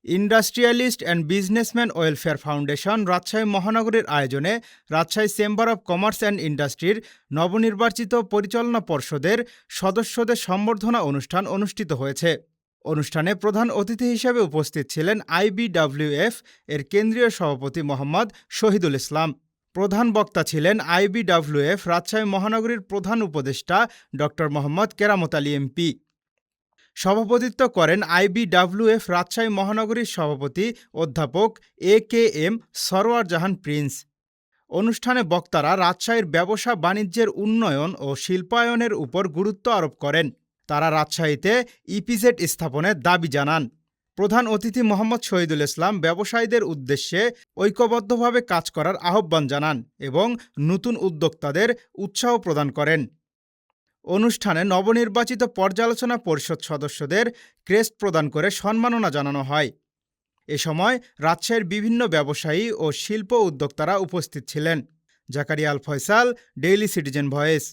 Industrialist and businessman welfare foundation Rajshahi মহানগরীর আয়োজনে Rajshahi chamber of commerce and ইন্ডাস্ট্রির নবনির্বাচিত পরিচালনা পর্ষদের সদস্যদের সম্বর্ধনা অনুষ্ঠান অনুষ্ঠিত হয়েছে। অনুষ্ঠানে প্রধান অতিথি হিসেবে উপস্থিত ছিলেন আইবিডব্লিউএফ এর কেন্দ্রীয় সভাপতি মোহাম্মদ শহীদুল ইসলাম। প্রধান বক্তা ছিলেন আইবিডব্লিউএফ রাজশাহী মহানগরীর প্রধান উপদেষ্টা ড. মোহাম্মদ কেরামত আলী এমপি। সভাপতিত্ব করেন আইবিডব্লিউএফ রাজশাহী মহানগরীর সভাপতি অধ্যাপক AKM সরওয়ার জাহান প্রিন্স। অনুষ্ঠানে বক্তারা রাজশাহীর ব্যবসা বাণিজ্যের উন্নয়ন ও শিল্পায়নের উপর গুরুত্ব আরোপ করেন। তারা রাজশাহীতে ইপিজেড স্থাপনের দাবি জানান। প্রধান অতিথি মোহাম্মদ শহীদুল ইসলাম ব্যবসায়ীদের উদ্দেশ্যে ঐক্যবদ্ধভাবে কাজ করার আহ্বান জানান এবং নতুন উদ্যোক্তাদের উৎসাহ প্রদান করেন। অনুষ্ঠানে নবনির্বাচিত পর্যালোচনা পরিষদ সদস্যদের ক্রেস্ট প্রদান করে সম্মাননা জানানো হয়। এ সময় রাজশাহীর বিভিন্ন ব্যবসায়ী ও শিল্প উদ্যোক্তারা উপস্থিত ছিলেন। জাকারিয়া আল ফয়সাল, ডেইলি সিটিজেন ভয়েস।